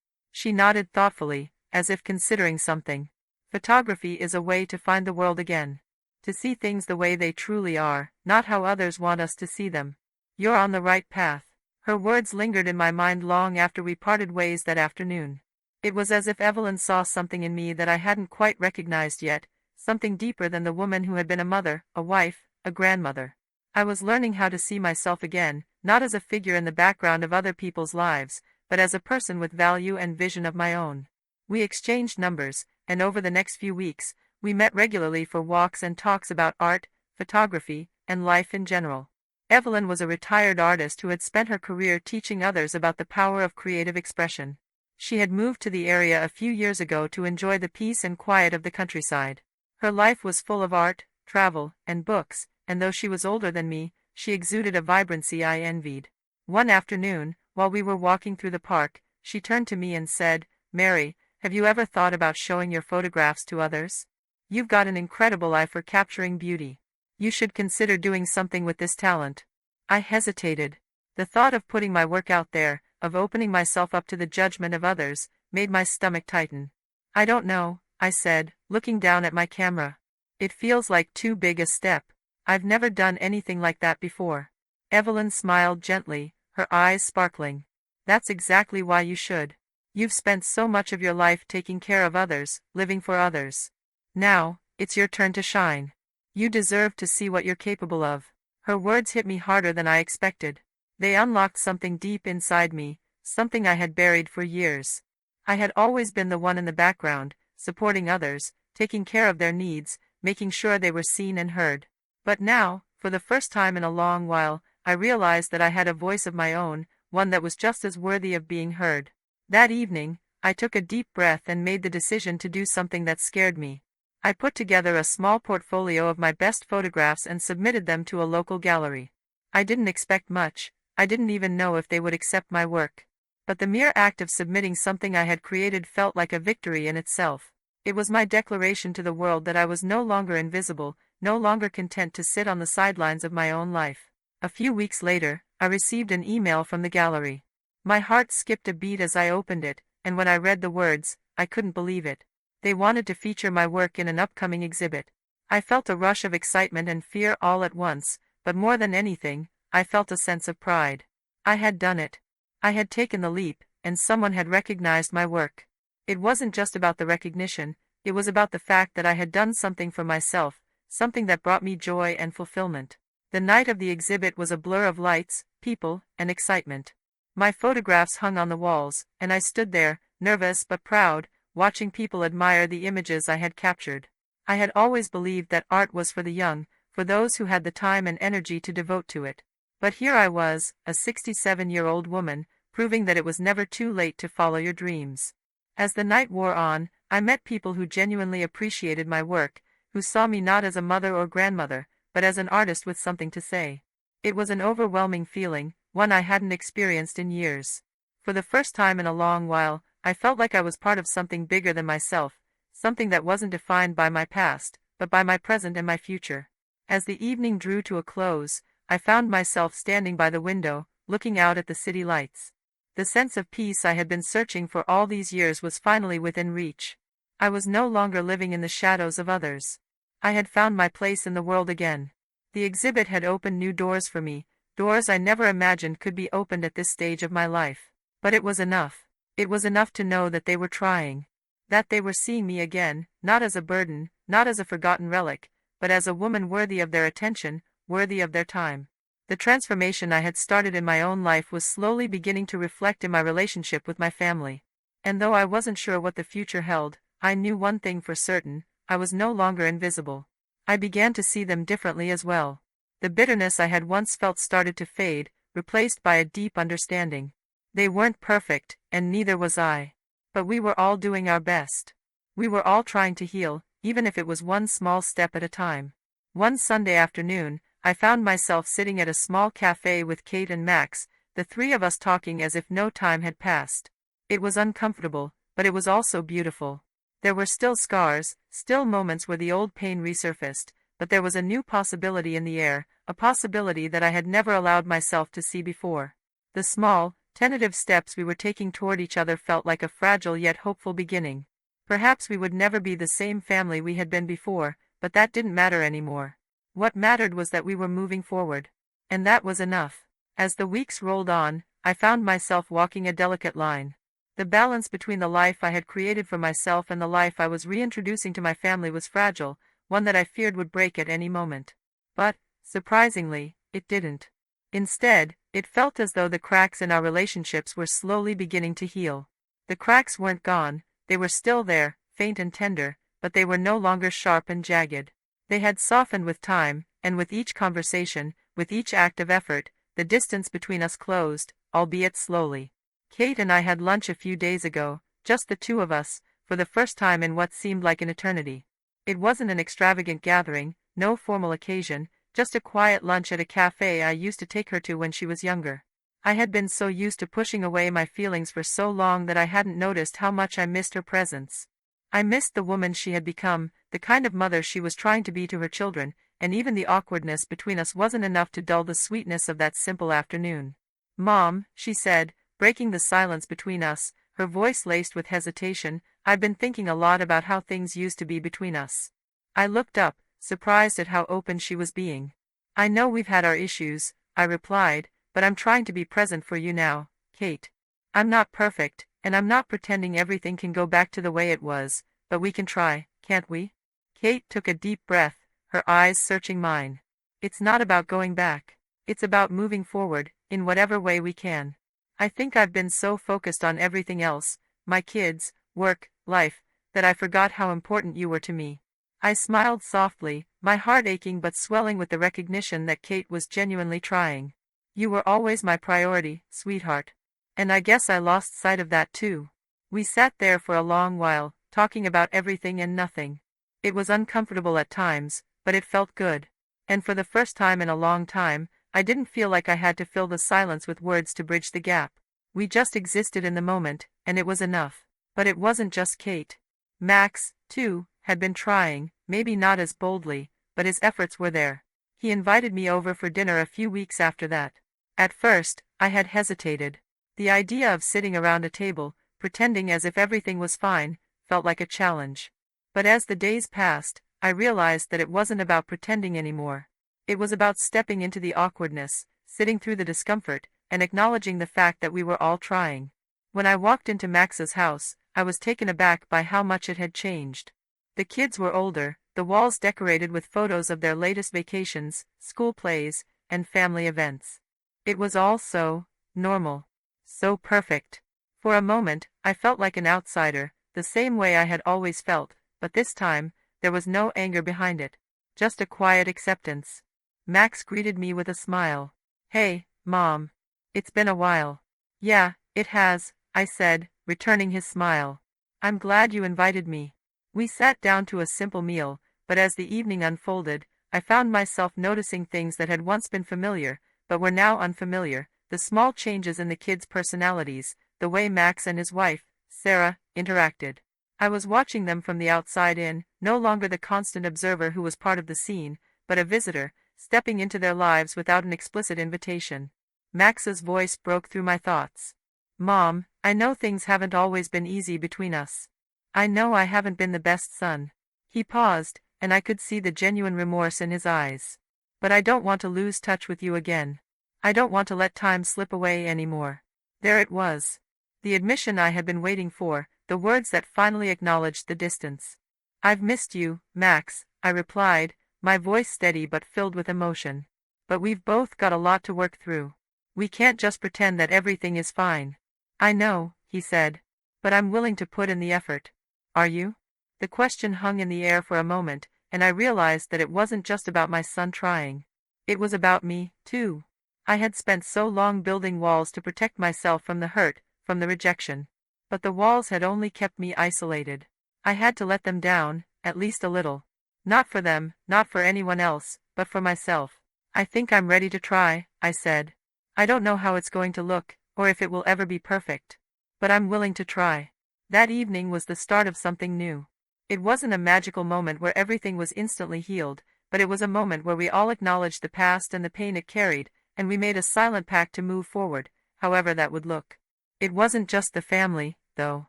She nodded thoughtfully, as if considering something. Photography is a way to find the world again. To see things the way they truly are, not how others want us to see them. You're on the right path. Her words lingered in my mind long after we parted ways that afternoon. It was as if Evelyn saw something in me that I hadn't quite recognized yet, something deeper than the woman who had been a mother, a wife, a grandmother. I was learning how to see myself again, not as a figure in the background of other people's lives, but as a person with value and vision of my own. We exchanged numbers, and over the next few weeks, we met regularly for walks and talks about art, photography, and life in general. Evelyn was a retired artist who had spent her career teaching others about the power of creative expression. She had moved to the area a few years ago to enjoy the peace and quiet of the countryside. Her life was full of art, travel, and books, and though she was older than me, she exuded a vibrancy I envied. One afternoon, while we were walking through the park, she turned to me and said, "Mary, have you ever thought about showing your photographs to others? You've got an incredible eye for capturing beauty. You should consider doing something with this talent." I hesitated. The thought of putting my work out there, of opening myself up to the judgment of others, made my stomach tighten. "I don't know," I said, looking down at my camera. "It feels like too big a step. I've never done anything like that before." Evelyn smiled gently, her eyes sparkling. "That's exactly why you should. You've spent so much of your life taking care of others, living for others. Now, it's your turn to shine. You deserve to see what you're capable of." Her words hit me harder than I expected. They unlocked something deep inside me, something I had buried for years. I had always been the one in the background, supporting others, taking care of their needs, making sure they were seen and heard. But now, for the first time in a long while, I realized that I had a voice of my own, one that was just as worthy of being heard. That evening, I took a deep breath and made the decision to do something that scared me. I put together a small portfolio of my best photographs and submitted them to a local gallery. I didn't expect much. I didn't even know if they would accept my work. But the mere act of submitting something I had created felt like a victory in itself. It was my declaration to the world that I was no longer invisible, no longer content to sit on the sidelines of my own life. A few weeks later, I received an email from the gallery. My heart skipped a beat as I opened it, and when I read the words, I couldn't believe it. They wanted to feature my work in an upcoming exhibit. I felt a rush of excitement and fear all at once, but more than anything, I felt a sense of pride. I had done it. I had taken the leap, and someone had recognized my work. It wasn't just about the recognition, it was about the fact that I had done something for myself, something that brought me joy and fulfillment. The night of the exhibit was a blur of lights, people, and excitement. My photographs hung on the walls, and I stood there, nervous but proud, watching people admire the images I had captured. I had always believed that art was for the young, for those who had the time and energy to devote to it. But here I was, a 67-year-old woman, proving that it was never too late to follow your dreams. As the night wore on, I met people who genuinely appreciated my work, who saw me not as a mother or grandmother, but as an artist with something to say. It was an overwhelming feeling, one I hadn't experienced in years. For the first time in a long while, I felt like I was part of something bigger than myself, something that wasn't defined by my past, but by my present and my future. As the evening drew to a close, I found myself standing by the window, looking out at the city lights. The sense of peace I had been searching for all these years was finally within reach. I was no longer living in the shadows of others. I had found my place in the world again. The exhibit had opened new doors for me, doors I never imagined could be opened at this stage of my life. But it was enough. It was enough to know that they were trying. That they were seeing me again, not as a burden, not as a forgotten relic, but as a woman worthy of their attention, worthy of their time. The transformation I had started in my own life was slowly beginning to reflect in my relationship with my family. And though I wasn't sure what the future held, I knew one thing for certain: I was no longer invisible. I began to see them differently as well. The bitterness I had once felt started to fade, replaced by a deep understanding. They weren't perfect, and neither was I. But we were all doing our best. We were all trying to heal, even if it was one small step at a time. One Sunday afternoon, I found myself sitting at a small cafe with Kate and Max, the three of us talking as if no time had passed. It was uncomfortable, but it was also beautiful. There were still scars, still moments where the old pain resurfaced, but there was a new possibility in the air, a possibility that I had never allowed myself to see before. The small, tentative steps we were taking toward each other felt like a fragile yet hopeful beginning. Perhaps we would never be the same family we had been before, but that didn't matter anymore. What mattered was that we were moving forward. And that was enough. As the weeks rolled on, I found myself walking a delicate line. The balance between the life I had created for myself and the life I was reintroducing to my family was fragile, one that I feared would break at any moment. But, surprisingly, it didn't. Instead, it felt as though the cracks in our relationships were slowly beginning to heal. The cracks weren't gone, they were still there, faint and tender, but they were no longer sharp and jagged. They had softened with time, and with each conversation, with each act of effort, the distance between us closed, albeit slowly. Kate and I had lunch a few days ago, just the two of us, for the first time in what seemed like an eternity. It wasn't an extravagant gathering, no formal occasion, just a quiet lunch at a cafe I used to take her to when she was younger. I had been so used to pushing away my feelings for so long that I hadn't noticed how much I missed her presence. I missed the woman she had become, the kind of mother she was trying to be to her children, and even the awkwardness between us wasn't enough to dull the sweetness of that simple afternoon. "Mom," she said, breaking the silence between us, her voice laced with hesitation, "I've been thinking a lot about how things used to be between us." I looked up, surprised at how open she was being. "I know we've had our issues," I replied, "but I'm trying to be present for you now, Kate. I'm not perfect, and I'm not pretending everything can go back to the way it was, but we can try, can't we?" Kate took a deep breath, her eyes searching mine. "It's not about going back. It's about moving forward, in whatever way we can. I think I've been so focused on everything else, my kids, work, life, that I forgot how important you were to me." I smiled softly, my heart aching but swelling with the recognition that Kate was genuinely trying. "You were always my priority, sweetheart. And I guess I lost sight of that too." We sat there for a long while, talking about everything and nothing. It was uncomfortable at times, but it felt good. And for the first time in a long time, I didn't feel like I had to fill the silence with words to bridge the gap. We just existed in the moment, and it was enough. But it wasn't just Kate. Max, too, had been trying, maybe not as boldly, but his efforts were there. He invited me over for dinner a few weeks after that. At first, I had hesitated. The idea of sitting around a table, pretending as if everything was fine, felt like a challenge. But as the days passed, I realized that it wasn't about pretending anymore. It was about stepping into the awkwardness, sitting through the discomfort, and acknowledging the fact that we were all trying. When I walked into Max's house, I was taken aback by how much it had changed. The kids were older, the walls decorated with photos of their latest vacations, school plays, and family events. It was all so normal. So perfect. For a moment, I felt like an outsider, the same way I had always felt, but this time, there was no anger behind it. Just a quiet acceptance. Max greeted me with a smile. "Hey, Mom. It's been a while." "Yeah, it has," I said, returning his smile. "I'm glad you invited me." We sat down to a simple meal, but as the evening unfolded, I found myself noticing things that had once been familiar, but were now unfamiliar, the small changes in the kids' personalities, the way Max and his wife, Sarah, interacted. I was watching them from the outside in, no longer the constant observer who was part of the scene, but a visitor, stepping into their lives without an explicit invitation. Max's voice broke through my thoughts. "Mom, I know things haven't always been easy between us. I know I haven't been the best son." He paused, and I could see the genuine remorse in his eyes. "But I don't want to lose touch with you again. I don't want to let time slip away anymore." There it was. The admission I had been waiting for, the words that finally acknowledged the distance. "I've missed you, Max," I replied, my voice steady but filled with emotion. "But we've both got a lot to work through. We can't just pretend that everything is fine." "I know," he said. "But I'm willing to put in the effort." "Are you?" The question hung in the air for a moment, and I realized that it wasn't just about my son trying. It was about me, too. I had spent so long building walls to protect myself from the hurt, from the rejection. But the walls had only kept me isolated. I had to let them down, at least a little. Not for them, not for anyone else, but for myself. "I think I'm ready to try," I said. "I don't know how it's going to look, or if it will ever be perfect. But I'm willing to try." That evening was the start of something new. It wasn't a magical moment where everything was instantly healed, but it was a moment where we all acknowledged the past and the pain it carried, and we made a silent pact to move forward, however that would look. It wasn't just the family, though.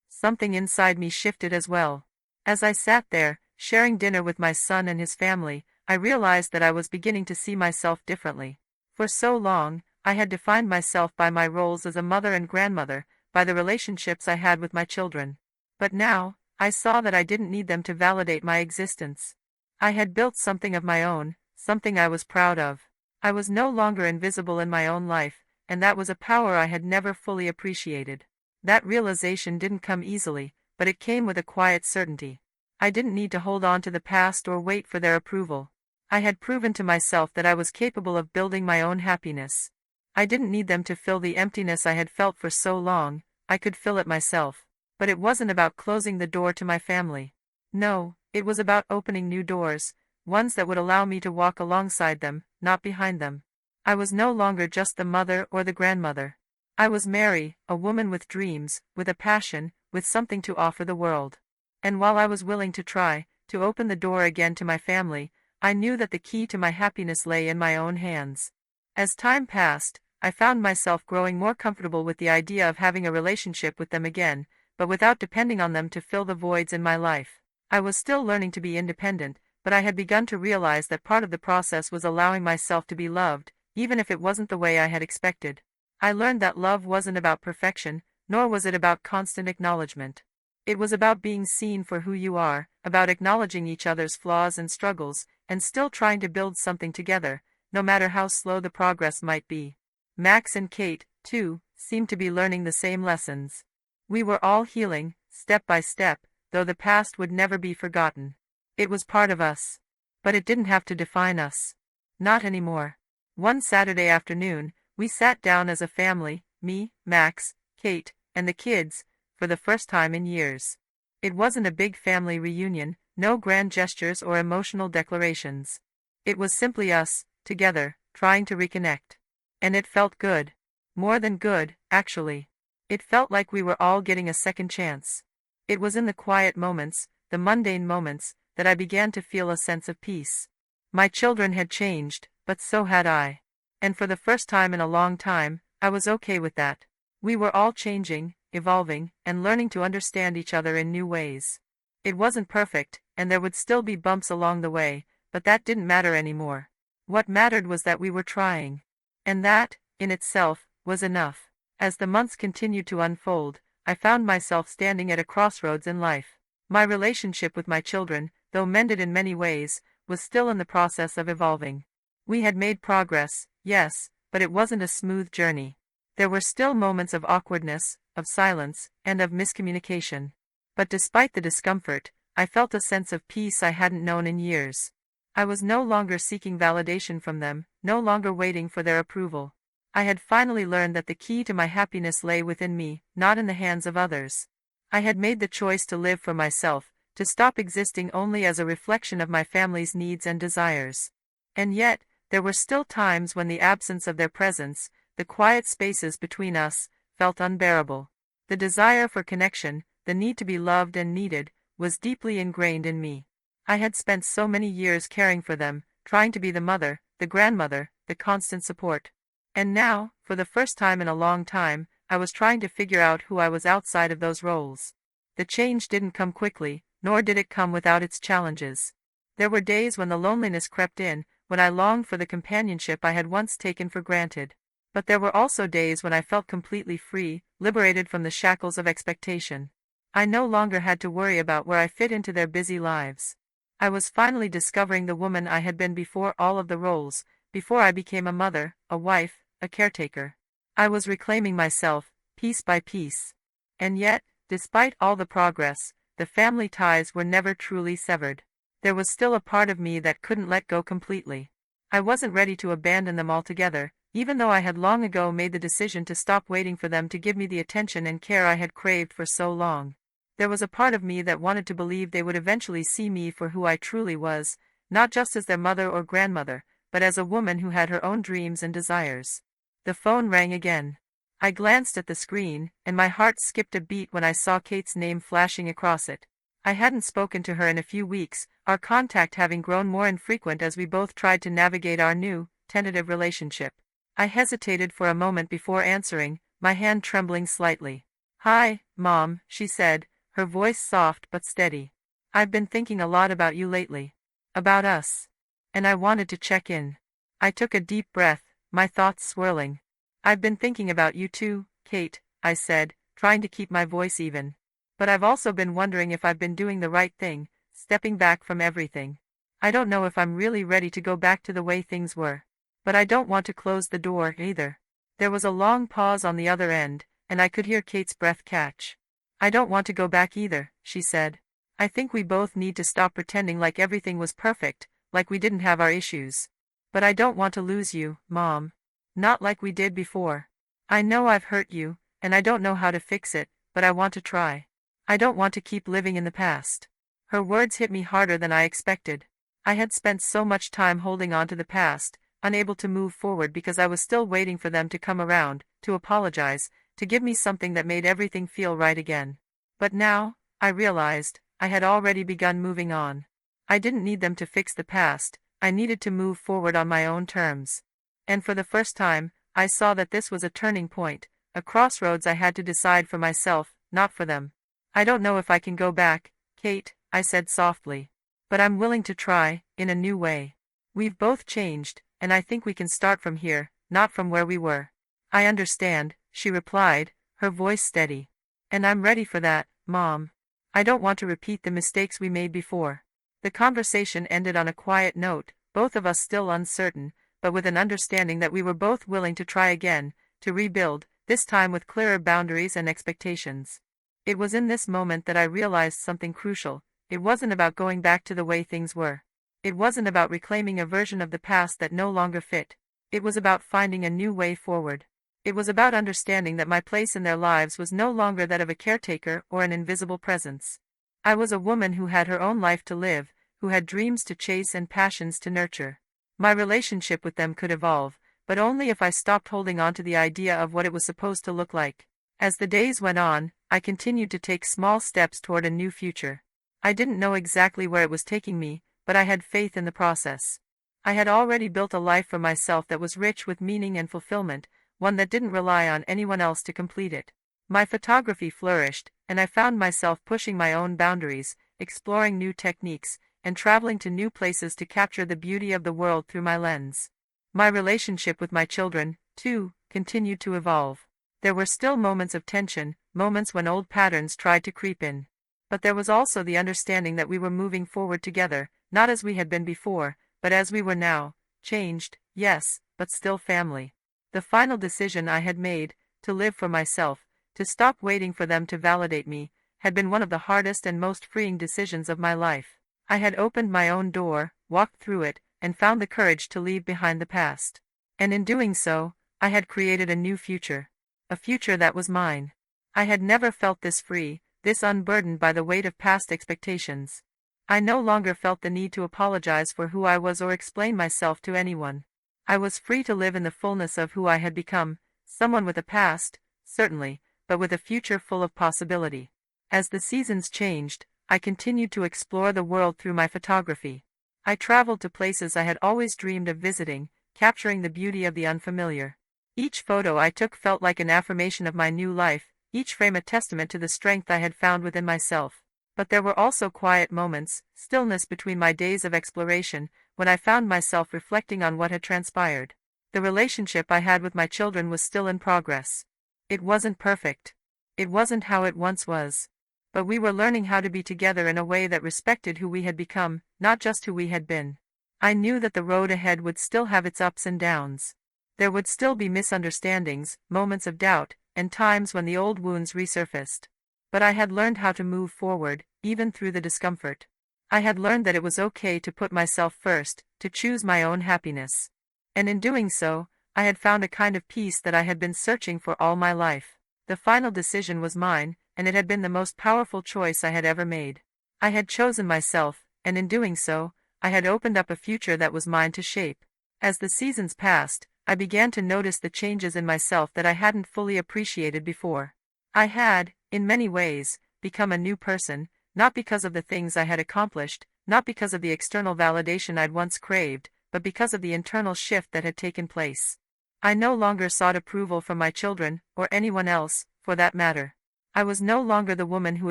Something inside me shifted as well. As I sat there, sharing dinner with my son and his family, I realized that I was beginning to see myself differently. For so long, I had defined myself by my roles as a mother and grandmother, by the relationships I had with my children. But now, I saw that I didn't need them to validate my existence. I had built something of my own, something I was proud of. I was no longer invisible in my own life, and that was a power I had never fully appreciated. That realization didn't come easily, but it came with a quiet certainty. I didn't need to hold on to the past or wait for their approval. I had proven to myself that I was capable of building my own happiness. I didn't need them to fill the emptiness I had felt for so long, I could fill it myself. But it wasn't about closing the door to my family. No, it was about opening new doors, ones that would allow me to walk alongside them, not behind them. I was no longer just the mother or the grandmother. I was Mary, a woman with dreams, with a passion, with something to offer the world. And while I was willing to try to open the door again to my family, I knew that the key to my happiness lay in my own hands. As time passed, I found myself growing more comfortable with the idea of having a relationship with them again, but without depending on them to fill the voids in my life. I was still learning to be independent, but I had begun to realize that part of the process was allowing myself to be loved, even if it wasn't the way I had expected. I learned that love wasn't about perfection, nor was it about constant acknowledgement. It was about being seen for who you are, about acknowledging each other's flaws and struggles, and still trying to build something together, no matter how slow the progress might be. Max and Kate, too, seemed to be learning the same lessons. We were all healing, step by step, though the past would never be forgotten. It was part of us. But it didn't have to define us. Not anymore. One Saturday afternoon, we sat down as a family, me, Max, Kate, and the kids, for the first time in years. It wasn't a big family reunion, no grand gestures or emotional declarations. It was simply us, together, trying to reconnect. And it felt good. More than good, actually. It felt like we were all getting a second chance. It was in the quiet moments, the mundane moments, that I began to feel a sense of peace. My children had changed, but so had I. And for the first time in a long time, I was okay with that. We were all changing, evolving, and learning to understand each other in new ways. It wasn't perfect, and there would still be bumps along the way, but that didn't matter anymore. What mattered was that we were trying. And that, in itself, was enough. As the months continued to unfold, I found myself standing at a crossroads in life. My relationship with my children, though mended in many ways, was still in the process of evolving. We had made progress, yes, but it wasn't a smooth journey. There were still moments of awkwardness, of silence, and of miscommunication. But despite the discomfort, I felt a sense of peace I hadn't known in years. I was no longer seeking validation from them, no longer waiting for their approval. I had finally learned that the key to my happiness lay within me, not in the hands of others. I had made the choice to live for myself, to stop existing only as a reflection of my family's needs and desires. And yet, there were still times when the absence of their presence, the quiet spaces between us, felt unbearable. The desire for connection, the need to be loved and needed, was deeply ingrained in me. I had spent so many years caring for them, trying to be the mother, the grandmother, the constant support. And now, for the first time in a long time, I was trying to figure out who I was outside of those roles. The change didn't come quickly, nor did it come without its challenges. There were days when the loneliness crept in, when I longed for the companionship I had once taken for granted. But there were also days when I felt completely free, liberated from the shackles of expectation. I no longer had to worry about where I fit into their busy lives. I was finally discovering the woman I had been before all of the roles, before I became a mother, a wife, a caretaker. I was reclaiming myself, piece by piece. And yet, despite all the progress, the family ties were never truly severed. There was still a part of me that couldn't let go completely. I wasn't ready to abandon them altogether, even though I had long ago made the decision to stop waiting for them to give me the attention and care I had craved for so long. There was a part of me that wanted to believe they would eventually see me for who I truly was, not just as their mother or grandmother, but as a woman who had her own dreams and desires. The phone rang again. I glanced at the screen, and my heart skipped a beat when I saw Kate's name flashing across it. I hadn't spoken to her in a few weeks, our contact having grown more infrequent as we both tried to navigate our new, tentative relationship. I hesitated for a moment before answering, my hand trembling slightly. "Hi, Mom," she said, her voice soft but steady. "I've been thinking a lot about you lately. About us. And I wanted to check in." I took a deep breath, my thoughts swirling. "I've been thinking about you too, Kate," I said, trying to keep my voice even. "But I've also been wondering if I've been doing the right thing, stepping back from everything. I don't know if I'm really ready to go back to the way things were. But I don't want to close the door, either." There was a long pause on the other end, and I could hear Kate's breath catch. "I don't want to go back either," she said. "I think we both need to stop pretending like everything was perfect, like we didn't have our issues. But I don't want to lose you, Mom. Not like we did before. I know I've hurt you, and I don't know how to fix it, but I want to try. I don't want to keep living in the past." Her words hit me harder than I expected. I had spent so much time holding on to the past, unable to move forward because I was still waiting for them to come around, to apologize, to give me something that made everything feel right again. But now, I realized, I had already begun moving on. I didn't need them to fix the past, I needed to move forward on my own terms. And for the first time, I saw that this was a turning point, a crossroads I had to decide for myself, not for them. "I don't know if I can go back, Kate," I said softly. "But I'm willing to try, in a new way. We've both changed, and I think we can start from here, not from where we were." "I understand," she replied, her voice steady. "And I'm ready for that, Mom. I don't want to repeat the mistakes we made before." The conversation ended on a quiet note, both of us still uncertain, but with an understanding that we were both willing to try again, to rebuild, this time with clearer boundaries and expectations. It was in this moment that I realized something crucial. It wasn't about going back to the way things were. It wasn't about reclaiming a version of the past that no longer fit. It was about finding a new way forward. It was about understanding that my place in their lives was no longer that of a caretaker or an invisible presence. I was a woman who had her own life to live, who had dreams to chase and passions to nurture. My relationship with them could evolve, but only if I stopped holding on to the idea of what it was supposed to look like. As the days went on, I continued to take small steps toward a new future. I didn't know exactly where it was taking me, but I had faith in the process. I had already built a life for myself that was rich with meaning and fulfillment, one that didn't rely on anyone else to complete it. My photography flourished, and I found myself pushing my own boundaries, exploring new techniques, and traveling to new places to capture the beauty of the world through my lens. My relationship with my children, too, continued to evolve. There were still moments of tension, moments when old patterns tried to creep in. But there was also the understanding that we were moving forward together, not as we had been before, but as we were now, changed, yes, but still family. The final decision I had made, to live for myself, to stop waiting for them to validate me, had been one of the hardest and most freeing decisions of my life. I had opened my own door, walked through it, and found the courage to leave behind the past. And in doing so, I had created a new future. A future that was mine. I had never felt this free, this unburdened by the weight of past expectations. I no longer felt the need to apologize for who I was or explain myself to anyone. I was free to live in the fullness of who I had become, someone with a past, certainly, but with a future full of possibility. As the seasons changed, I continued to explore the world through my photography. I traveled to places I had always dreamed of visiting, capturing the beauty of the unfamiliar. Each photo I took felt like an affirmation of my new life, each frame a testament to the strength I had found within myself. But there were also quiet moments, stillness between my days of exploration, when I found myself reflecting on what had transpired. The relationship I had with my children was still in progress. It wasn't perfect. It wasn't how it once was. But we were learning how to be together in a way that respected who we had become, not just who we had been. I knew that the road ahead would still have its ups and downs. There would still be misunderstandings, moments of doubt, and times when the old wounds resurfaced. But I had learned how to move forward, even through the discomfort. I had learned that it was okay to put myself first, to choose my own happiness. And in doing so, I had found a kind of peace that I had been searching for all my life. The final decision was mine, and it had been the most powerful choice I had ever made. I had chosen myself, and in doing so, I had opened up a future that was mine to shape. As the seasons passed, I began to notice the changes in myself that I hadn't fully appreciated before. I had, in many ways, become a new person, Not because of the things I had accomplished, not because of the external validation I'd once craved, but because of the internal shift that had taken place. I no longer sought approval from my children, or anyone else, for that matter. I was no longer the woman who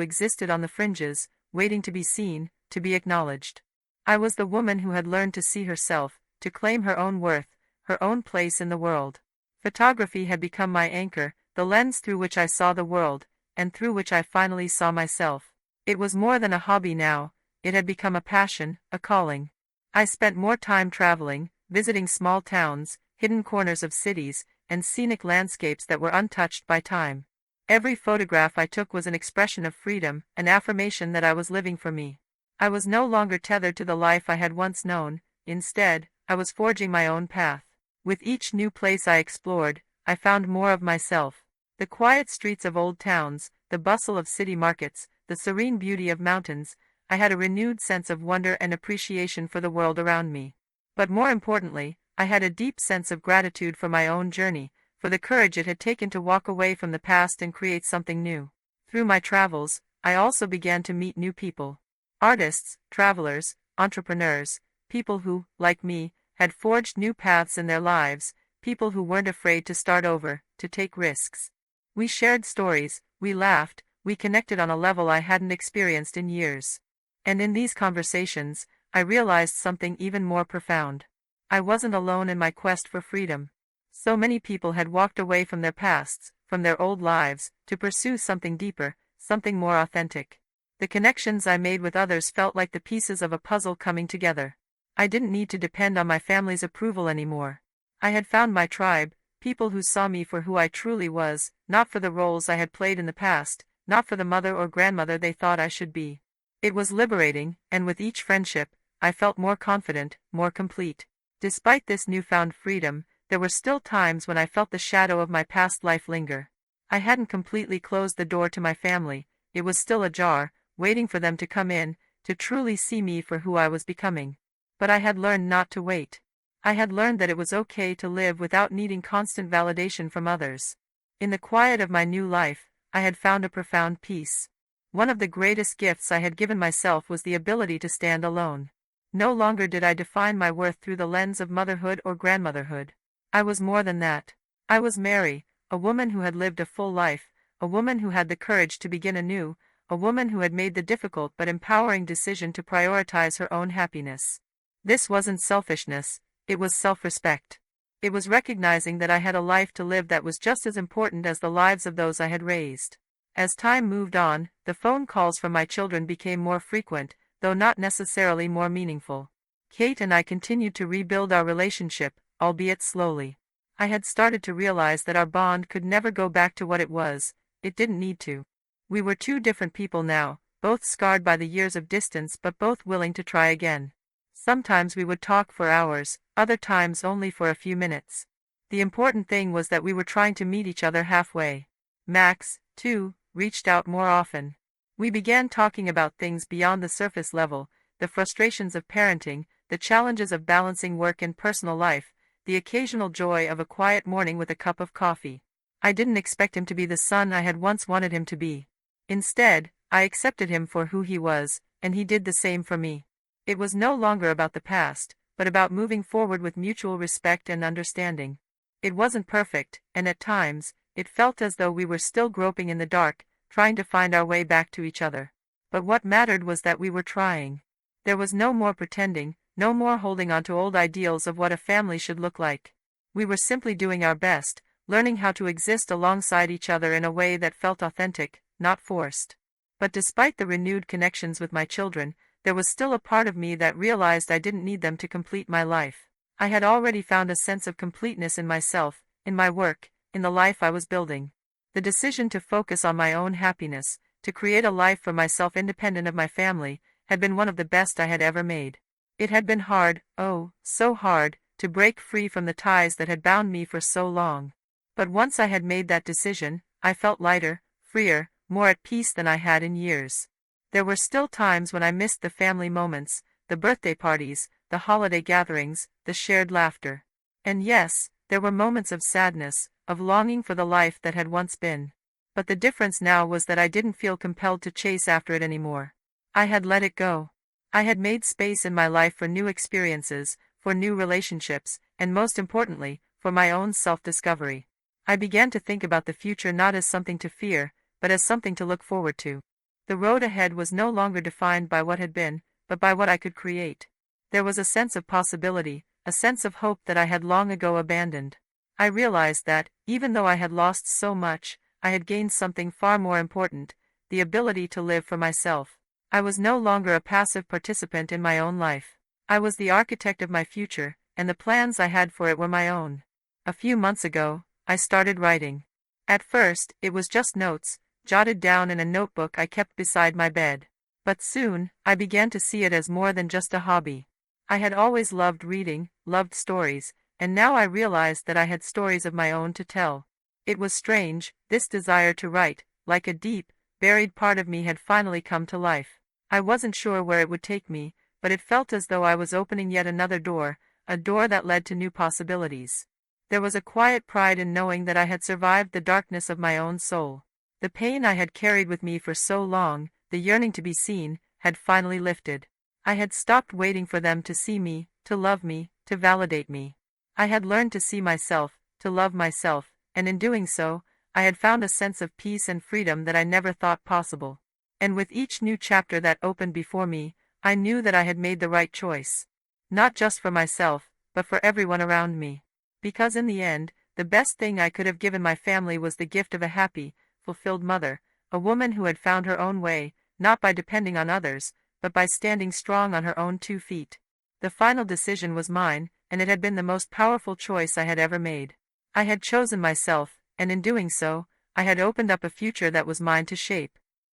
existed on the fringes, waiting to be seen, to be acknowledged. I was the woman who had learned to see herself, to claim her own worth, her own place in the world. Photography had become my anchor, the lens through which I saw the world, and through which I finally saw myself. It was more than a hobby now, it had become a passion, a calling. I spent more time traveling, visiting small towns, hidden corners of cities, and scenic landscapes that were untouched by time. Every photograph I took was an expression of freedom, an affirmation that I was living for me. I was no longer tethered to the life I had once known, instead, I was forging my own path. With each new place I explored, I found more of myself. The quiet streets of old towns, the bustle of city markets, the serene beauty of mountains, I had a renewed sense of wonder and appreciation for the world around me. But more importantly, I had a deep sense of gratitude for my own journey, for the courage it had taken to walk away from the past and create something new. Through my travels, I also began to meet new people. Artists, travelers, entrepreneurs, people who, like me, had forged new paths in their lives, people who weren't afraid to start over, to take risks. We shared stories, we laughed, we connected on a level I hadn't experienced in years. And in these conversations, I realized something even more profound. I wasn't alone in my quest for freedom. So many people had walked away from their pasts, from their old lives, to pursue something deeper, something more authentic. The connections I made with others felt like the pieces of a puzzle coming together. I didn't need to depend on my family's approval anymore. I had found my tribe, people who saw me for who I truly was, not for the roles I had played in the past, not for the mother or grandmother they thought I should be. It was liberating, and with each friendship, I felt more confident, more complete. Despite this newfound freedom, there were still times when I felt the shadow of my past life linger. I hadn't completely closed the door to my family, it was still ajar, waiting for them to come in, to truly see me for who I was becoming. But I had learned not to wait. I had learned that it was okay to live without needing constant validation from others. In the quiet of my new life, I had found a profound peace. One of the greatest gifts I had given myself was the ability to stand alone. No longer did I define my worth through the lens of motherhood or grandmotherhood. I was more than that. I was Mary, a woman who had lived a full life, a woman who had the courage to begin anew, a woman who had made the difficult but empowering decision to prioritize her own happiness. This wasn't selfishness, it was self-respect. It was recognizing that I had a life to live that was just as important as the lives of those I had raised. As time moved on, the phone calls from my children became more frequent, though not necessarily more meaningful. Kate and I continued to rebuild our relationship, albeit slowly. I had started to realize that our bond could never go back to what it was, it didn't need to. We were two different people now, both scarred by the years of distance but both willing to try again. Sometimes we would talk for hours, other times only for a few minutes. The important thing was that we were trying to meet each other halfway. Max, too, reached out more often. We began talking about things beyond the surface level, the frustrations of parenting, the challenges of balancing work and personal life, the occasional joy of a quiet morning with a cup of coffee. I didn't expect him to be the son I had once wanted him to be. Instead, I accepted him for who he was, and he did the same for me. It was no longer about the past, but about moving forward with mutual respect and understanding. It wasn't perfect, and at times, it felt as though we were still groping in the dark, trying to find our way back to each other. But what mattered was that we were trying. There was no more pretending, no more holding on to old ideals of what a family should look like. We were simply doing our best, learning how to exist alongside each other in a way that felt authentic, not forced. But despite the renewed connections with my children, there was still a part of me that realized I didn't need them to complete my life. I had already found a sense of completeness in myself, in my work, in the life I was building. The decision to focus on my own happiness, to create a life for myself independent of my family, had been one of the best I had ever made. It had been hard, oh, so hard, to break free from the ties that had bound me for so long. But once I had made that decision, I felt lighter, freer, more at peace than I had in years. There were still times when I missed the family moments, the birthday parties, the holiday gatherings, the shared laughter. And yes, there were moments of sadness, of longing for the life that had once been. But the difference now was that I didn't feel compelled to chase after it anymore. I had let it go. I had made space in my life for new experiences, for new relationships, and most importantly, for my own self-discovery. I began to think about the future not as something to fear, but as something to look forward to. The road ahead was no longer defined by what had been, but by what I could create. There was a sense of possibility, a sense of hope that I had long ago abandoned. I realized that, even though I had lost so much, I had gained something far more important, the ability to live for myself. I was no longer a passive participant in my own life. I was the architect of my future, and the plans I had for it were my own. A few months ago, I started writing. At first, it was just notes, jotted down in a notebook I kept beside my bed. But soon, I began to see it as more than just a hobby. I had always loved reading, loved stories, and now I realized that I had stories of my own to tell. It was strange, this desire to write, like a deep, buried part of me had finally come to life. I wasn't sure where it would take me, but it felt as though I was opening yet another door, a door that led to new possibilities. There was a quiet pride in knowing that I had survived the darkness of my own soul. The pain I had carried with me for so long, the yearning to be seen, had finally lifted. I had stopped waiting for them to see me, to love me, to validate me. I had learned to see myself, to love myself, and in doing so, I had found a sense of peace and freedom that I never thought possible. And with each new chapter that opened before me, I knew that I had made the right choice. Not just for myself, but for everyone around me. Because in the end, the best thing I could have given my family was the gift of a happy, fulfilled mother, a woman who had found her own way, not by depending on others, but by standing strong on her own 2 feet. The final decision was mine, and it had been the most powerful choice I had ever made. I had chosen myself, and in doing so, I had opened up a future that was mine to shape.